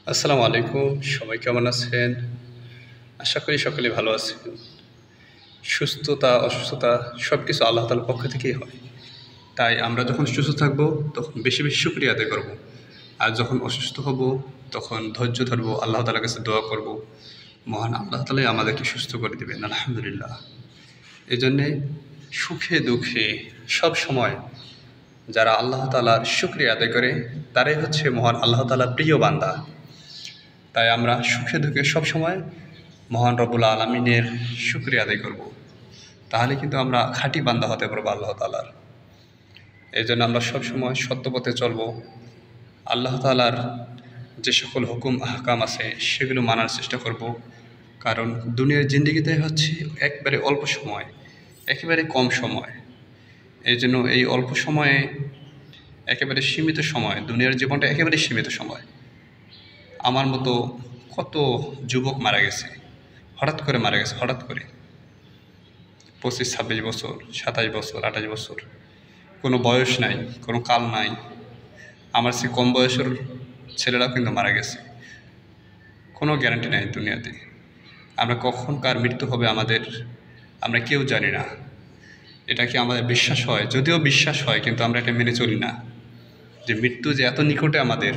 আসসালামু আলাইকুম। সবাই কেমন আছেন? আশা করি সকলে ভালো আছেন। সুস্থতা, অসুস্থতা সবকিছু আল্লাহ তাআলার পক্ষ থেকেই হয়। তাই আমরা যখন সুস্থ থাকব তখন বেশি, বেশি শুকরিয়া আদায় করব। আর যখন অসুস্থ হব তখন ধৈর্য ধরব, আল্লাহ তাআলার কাছে দোয়া করব। মহান আল্লাহ তাআলাই আমাদেরকে সুস্থ করে দিবেন আলহামদুলিল্লাহ। এজন্যে সুখে দুঃখে সবসময় যারা আল্লাহ তাআলার শুকরিয়া আদায় করে তারাই হচ্ছে মহান আল্লাহ তাআলার প্রিয় বান্দা। তাই আমরা সুখে দুঃখে সবসময় মহান রব্বুল আলামিনের শুকরিয়া আদায় করব। তাহলে কিন্তু আমরা খাঁটি বান্দা হতে পারবো আল্লাহ তাআলার। এই জন্য আমরা সবসময় সত্য পথে চলব। আল্লাহ তাআলার যে সকল হুকুম আহকাম আছে সেগুলো মানার চেষ্টা করব। কারণ দুনিয়ার জিন্দেগিতে হচ্ছে একবারে অল্প সময়, একেবারে কম সময়। এই জন্য এই অল্প সময়ে একেবারে সীমিত সময়, দুনিয়ার জীবনটা একেবারে সীমিত সময়। আমার মতো কত যুবক মারা গেছে, হঠাৎ করে মারা গেছে, হঠাৎ করে 25-26 বছর, 27 বছর, 28 বছর, কোনো বয়স নাই, কোনো কাল নাই। আমার চেয়ে কম বয়সের ছেলেরাও কিন্তু মারা গেছে। কোনো গ্যারান্টি নাই দুনিয়াতে। আমরা কখন কার মৃত্যু হবে আমরা কেউ জানি না। এটা কি আমাদের বিশ্বাস হয়? যদিও বিশ্বাস হয়, কিন্তু আমরা এটা মেনে চলি না যে মৃত্যু যে এত নিকটে আমাদের,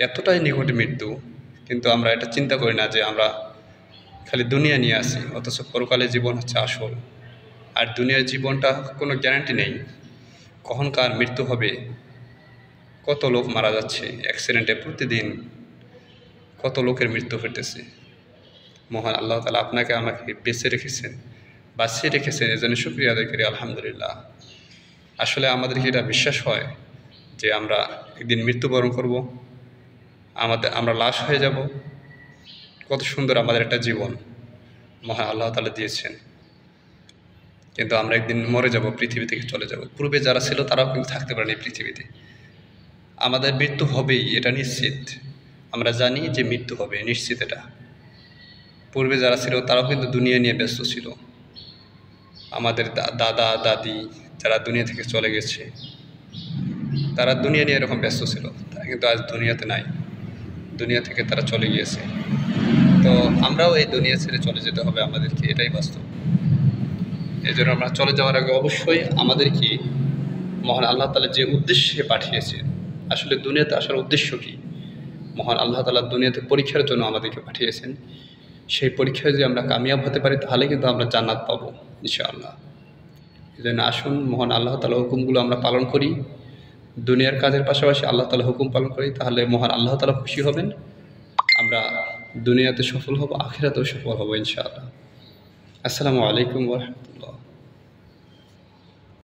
এতটাই নিকটে মৃত্যু, কিন্তু আমরা এটা চিন্তা করি না যে আমরা খালি দুনিয়া নিয়ে আসি, অথচ পরকালের জীবন হচ্ছে আসল। আর দুনিয়ার জীবনটা কোনো গ্যারান্টি নেই কখন কার মৃত্যু হবে। কত লোক মারা যাচ্ছে অ্যাক্সিডেন্টে, প্রতিদিন কত লোকের মৃত্যু ঘটতেছে। মহান আল্লাহ তাআলা আপনাকে আমাকে বেঁচে রেখেছেন, বাঁচিয়ে রেখেছেন, এজন্য শুকরিয়া আদায় করি আলহামদুলিল্লাহ। আসলে আমাদেরকে এটা বিশ্বাস হয় যে আমরা একদিন মৃত্যুবরণ করব, আমরা লাশ হয়ে যাব। কত সুন্দর আমাদের একটা জীবন মহান আল্লাহ তাআলা দিয়েছেন, কিন্তু আমরা একদিন মরে যাব, পৃথিবী থেকে চলে যাব। পূর্বে যারা ছিল তারাও কিন্তু থাকতে পারেনি পৃথিবীতে। আমাদের মৃত্যু হবেই, এটা নিশ্চিত। আমরা জানি যে মৃত্যু হবে, নিশ্চিত এটা। পূর্বে যারা ছিল তারাও কিন্তু দুনিয়া নিয়ে ব্যস্ত ছিল। আমাদের দাদা দাদি যারা দুনিয়া থেকে চলে গেছে, তারা দুনিয়া নিয়ে এরকম ব্যস্ত ছিল। তারা কিন্তু আজ দুনিয়াতে নাই, দুনিয়া থেকে তারা চলে গিয়েছে। তো আমরাও এই দুনিয়া ছেড়ে চলে যেতে হবে আমাদেরকে, এটাই বাস্তব। এই জন্য আমরা চলে যাওয়ার আগে অবশ্যই আমাদেরকে মহান আল্লাহ তাআলা যে উদ্দেশ্যে পাঠিয়েছেন, আসলে দুনিয়াতে আসার উদ্দেশ্য কী? মহান আল্লাহ তাআলা দুনিয়াতে পরীক্ষার জন্য আমাদেরকে পাঠিয়েছেন। সেই পরীক্ষায় যদি আমরা কামিয়াব হতে পারি তাহলে কিন্তু আমরা জান্নাত পাবো ইনশাআল্লাহ। এই জন্য আসুন মহান আল্লাহ তাআলার হুকুমগুলো আমরা পালন করি, দুনিয়ার কাজের পাশাপাশি আল্লাহ তাআলার হুকুম পালন করি। তাহলে মহান আল্লাহ তাআলা খুশি হবেন, আমরা দুনিয়াতে সফল হব, আখিরাতেও সফল হব ইনশাআল্লাহ। আসসালামু আলাইকুম ওয়া রাহমাতুল্লাহ।